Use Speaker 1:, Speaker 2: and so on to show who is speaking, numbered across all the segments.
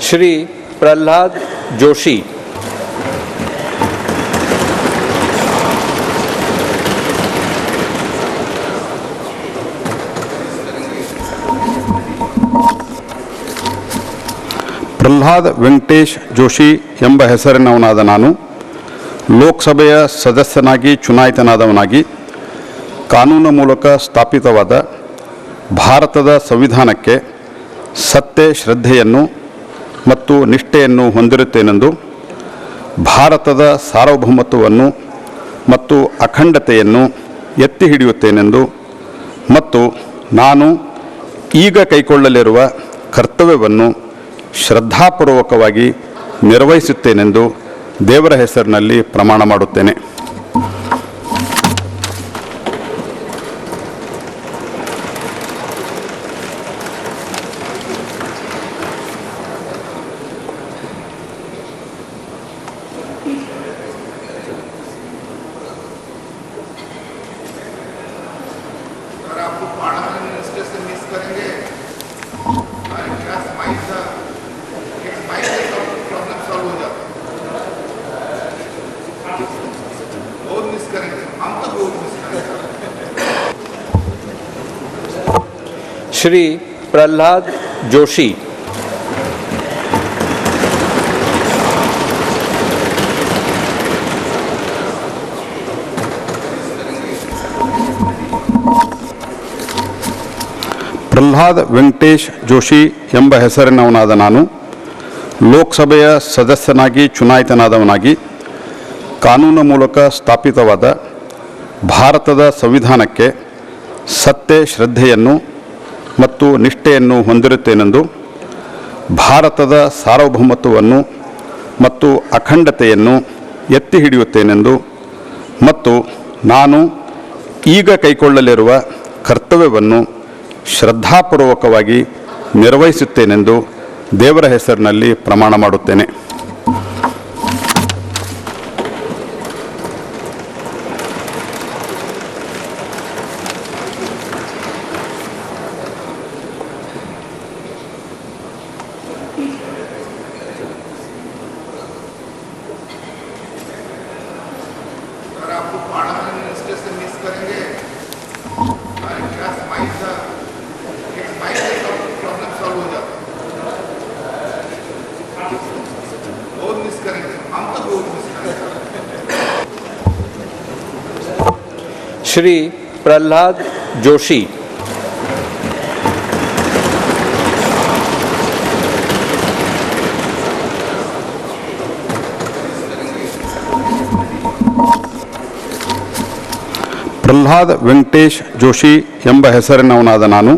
Speaker 1: श्री प्रल्हाद जोशी।
Speaker 2: ಪ್ರಹ್ಲಾದ್ ವೆಂಕಟೇಶ್ ಜೋಶಿ ಎಂಬ ಹೆಸರಿನವನಾದ ನಾನು ಲೋಕಸಭೆಯ ಸದಸ್ಯನಾಗಿ ಚುನಾಯಿತನಾದವನಾಗಿ ಕಾನೂನು ಮೂಲಕ ಸ್ಥಾಪಿತವಾದ ಭಾರತದ ಸಂವಿಧಾನಕ್ಕೆ ಸತ್ಯ ಶ್ರದ್ಧೆಯನ್ನು ಮತ್ತು ನಿಷ್ಠೆಯನ್ನು ಹೊಂದಿರುತ್ತೇನೆಂದು, ಭಾರತದ ಸಾರ್ವಭೌಮತ್ವವನ್ನು ಮತ್ತು ಅಖಂಡತೆಯನ್ನು ಎತ್ತಿ ಹಿಡಿಯುತ್ತೇನೆಂದು ಮತ್ತು ನಾನು ಈಗ ಕೈಗೊಳ್ಳಲಿರುವ ಕರ್ತವ್ಯವನ್ನು ಶ್ರದ್ಧಾಪೂರ್ವಕವಾಗಿ ನಿರ್ವಹಿಸುತ್ತೇನೆಂದು ದೇವರ ಹೆಸರಿನಲ್ಲಿ ಪ್ರಮಾಣ ಮಾಡುತ್ತೇನೆ.
Speaker 1: श्री प्रल्हाद जोशी।
Speaker 2: ಪ್ರಹ್ಲಾದ್ ವೆಂಕಟೇಶ್ ಜೋಶಿ ಎಂಬ ಹೆಸರಿನವನಾದ ನಾನು ಲೋಕಸಭೆಯ ಸದಸ್ಯನಾಗಿ ಚುನಾಯಿತನಾದವನಾಗಿ ಕಾನೂನು ಮೂಲಕ ಸ್ಥಾಪಿತವಾದ ಭಾರತದ ಸಂವಿಧಾನಕ್ಕೆ ಸತ್ಯ ಶ್ರದ್ಧೆಯನ್ನು ಮತ್ತು ನಿಷ್ಠೆಯನ್ನು ಹೊಂದಿರುತ್ತೇನೆಂದು, ಭಾರತದ ಸಾರ್ವಭೌಮತ್ವವನ್ನು ಮತ್ತು ಅಖಂಡತೆಯನ್ನು ಎತ್ತಿ ಹಿಡಿಯುತ್ತೇನೆಂದು ಮತ್ತು ನಾನು ಈಗ ಕೈಗೊಳ್ಳಲಿರುವ ಕರ್ತವ್ಯವನ್ನು ಶ್ರದ್ಧಾಪೂರ್ವಕವಾಗಿ ನಿರ್ವಹಿಸುತ್ತೇನೆಂದು ದೇವರ ಹೆಸರಿನಲ್ಲಿ ಪ್ರಮಾಣ ಮಾಡುತ್ತೇನೆ.
Speaker 1: श्री प्रल्हाद जोशी।
Speaker 2: ಪ್ರಹ್ಲಾದ್ ವೆಂಕಟೇಶ್ ಜೋಶಿ ಎಂಬ ಹೆಸರಿನವನಾದ ನಾನು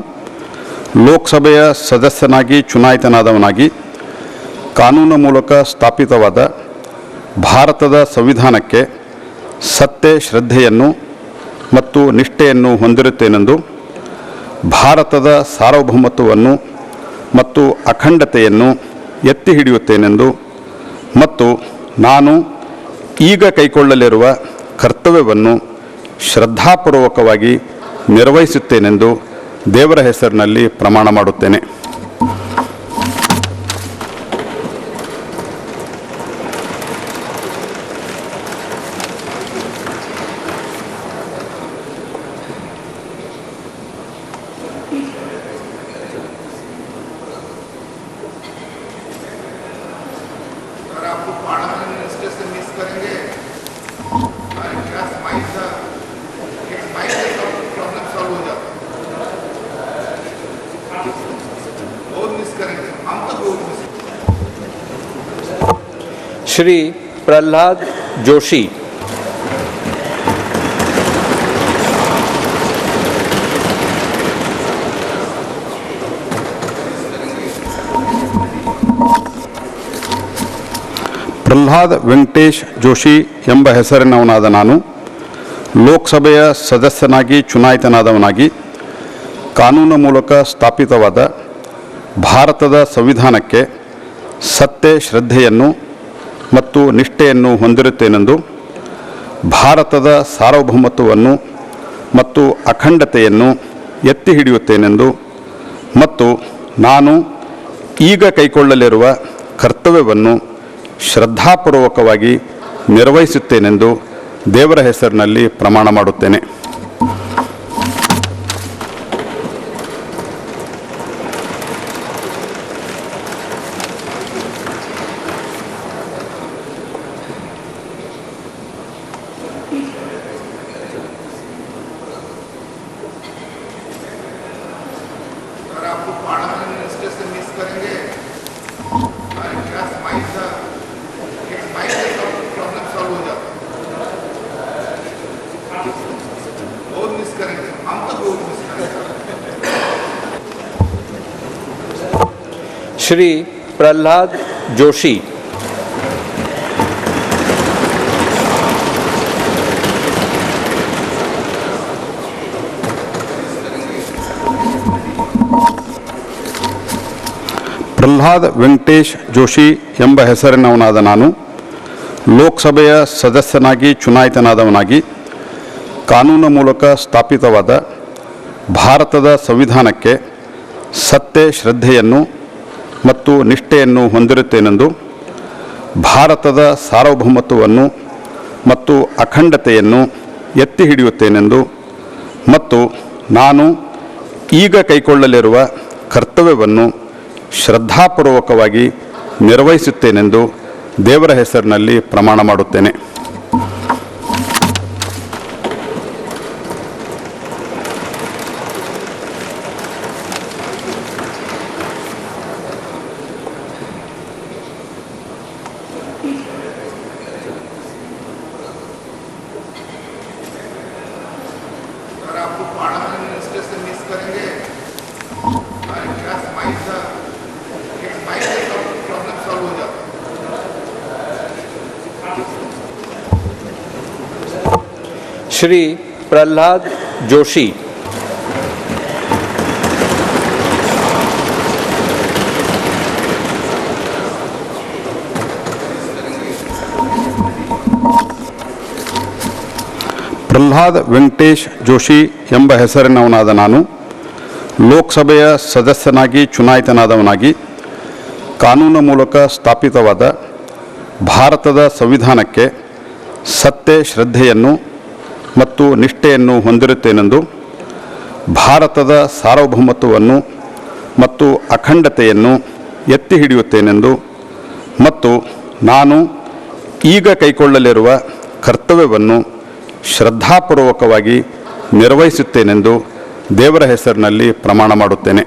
Speaker 2: ಲೋಕಸಭೆಯ ಸದಸ್ಯನಾಗಿ ಚುನಾಯಿತನಾದವನಾಗಿ ಕಾನೂನು ಮೂಲಕ ಸ್ಥಾಪಿತವಾದ ಭಾರತದ ಸಂವಿಧಾನಕ್ಕೆ ಸತ್ಯ ಶ್ರದ್ಧೆಯನ್ನು ಮತ್ತು ನಿಷ್ಠೆಯನ್ನು ಹೊಂದಿರುತ್ತೇನೆಂದು, ಭಾರತದ ಸಾರ್ವಭೌಮತ್ವವನ್ನು ಮತ್ತು ಅಖಂಡತೆಯನ್ನು ಎತ್ತಿ ಹಿಡಿಯುತ್ತೇನೆಂದು ಮತ್ತು ನಾನು ಈಗ ಕೈಗೊಳ್ಳಲಿರುವ ಕರ್ತವ್ಯವನ್ನು ಶ್ರದ್ಧಾಪೂರ್ವಕವಾಗಿ ನಿರ್ವಹಿಸುತ್ತೇನೆಂದು ದೇವರ ಹೆಸರಿನಲ್ಲಿ ಪ್ರಮಾಣ ಮಾಡುತ್ತೇನೆ.
Speaker 1: श्री प्रल्हाद जोशी।
Speaker 2: ಪ್ರಹ್ಲಾದ್ ವೆಂಕಟೇಶ್ ಜೋಶಿ ಎಂಬ ಹೆಸರಿನವನಾದ ನಾನು ಲೋಕಸಭೆಯ ಸದಸ್ಯನಾಗಿ ಚುನಾಯಿತನಾದವನಾಗಿ ಕಾನೂನು ಮೂಲಕ ಸ್ಥಾಪಿತವಾದ ಭಾರತದ ಸಂವಿಧಾನಕ್ಕೆ ಸತ್ಯ ಶ್ರದ್ಧೆಯನ್ನು ಮತ್ತು ನಿಷ್ಠೆಯನ್ನು ಹೊಂದಿರುತ್ತೇನೆಂದು, ಭಾರತದ ಸಾರ್ವಭೌಮತ್ವವನ್ನು ಮತ್ತು ಅಖಂಡತೆಯನ್ನು ಎತ್ತಿ ಹಿಡಿಯುತ್ತೇನೆಂದು ಮತ್ತು ನಾನು ಈಗ ಕೈಗೊಳ್ಳಲಿರುವ ಕರ್ತವ್ಯವನ್ನು ಶ್ರದ್ಧಾಪೂರ್ವಕವಾಗಿ ನಿರ್ವಹಿಸುತ್ತೇನೆಂದು ದೇವರ ಹೆಸರಿನಲ್ಲಿ ಪ್ರಮಾಣ ಮಾಡುತ್ತೇನೆ.
Speaker 3: आपको पार्लियामेंट मिनिस्टर से मिस करेंगे क्या स्माइल था एक स्माइल से प्रॉब्लम सॉल्व हो जाता बहुत मिस करेंगे हम तो बहुत मिस करेंगे.
Speaker 1: श्री प्रल्हाद जोशी.
Speaker 2: ಪ್ರಹ್ಲಾದ್ ವೆಂಕಟೇಶ್ ಜೋಶಿ ಎಂಬ ಹೆಸರಿನವನಾದ ನಾನು ಲೋಕಸಭೆಯ ಸದಸ್ಯನಾಗಿ ಚುನಾಯಿತನಾದವನಾಗಿ ಕಾನೂನು ಮೂಲಕ ಸ್ಥಾಪಿತವಾದ ಭಾರತದ ಸಂವಿಧಾನಕ್ಕೆ ಸತ್ಯ ಶ್ರದ್ಧೆಯನ್ನು ಮತ್ತು ನಿಷ್ಠೆಯನ್ನು ಹೊಂದಿರುತ್ತೇನೆಂದು ಭಾರತದ ಸಾರ್ವಭೌಮತ್ವವನ್ನು ಮತ್ತು ಅಖಂಡತೆಯನ್ನು ಎತ್ತಿ ಹಿಡಿಯುತ್ತೇನೆಂದು ಮತ್ತು ನಾನು ಈಗ ಕೈಗೊಳ್ಳಲಿರುವ ಕರ್ತವ್ಯವನ್ನು ಶ್ರದ್ಧಾಪೂರ್ವಕವಾಗಿ ನಿರ್ವಹಿಸುತ್ತೇನೆಂದು ದೇವರ ಹೆಸರಿನಲ್ಲಿ ಪ್ರಮಾಣ ಮಾಡುತ್ತೇನೆ.
Speaker 3: अगर आपको पार्लियामेंट मिनिस्टर से मिस करेंगे क्या स्माइल था एक स्माइल से प्रॉब्लम सॉल्व हो जाता
Speaker 1: श्री प्रल्हाद जोशी.
Speaker 2: ಪ್ರಹ್ಲಾದ್ ವೆಂಕಟೇಶ್ ಜೋಶಿ ಎಂಬ ಹೆಸರಿನವನಾದ ನಾನು ಲೋಕಸಭೆಯ ಸದಸ್ಯನಾಗಿ ಚುನಾಯಿತನಾದವನಾಗಿ ಕಾನೂನು ಮೂಲಕ ಸ್ಥಾಪಿತವಾದ ಭಾರತದ ಸಂವಿಧಾನಕ್ಕೆ ಸತ್ಯ ಶ್ರದ್ಧೆಯನ್ನು ಮತ್ತು ನಿಷ್ಠೆಯನ್ನು ಹೊಂದಿರುತ್ತೇನೆಂದು ಭಾರತದ ಸಾರ್ವಭೌಮತ್ವವನ್ನು ಮತ್ತು ಅಖಂಡತೆಯನ್ನು ಎತ್ತಿ ಹಿಡಿಯುತ್ತೇನೆಂದು ಮತ್ತು ನಾನು ಈಗ ಕೈಗೊಳ್ಳಲಿರುವ ಕರ್ತವ್ಯವನ್ನು ಶ್ರದ್ಧಾಪೂರ್ವಕವಾಗಿ ನಿರ್ವಹಿಸುತ್ತೇನೆಂದು ದೇವರ ಹೆಸರಿನಲ್ಲಿ ಪ್ರಮಾಣ ಮಾಡುತ್ತೇನೆ.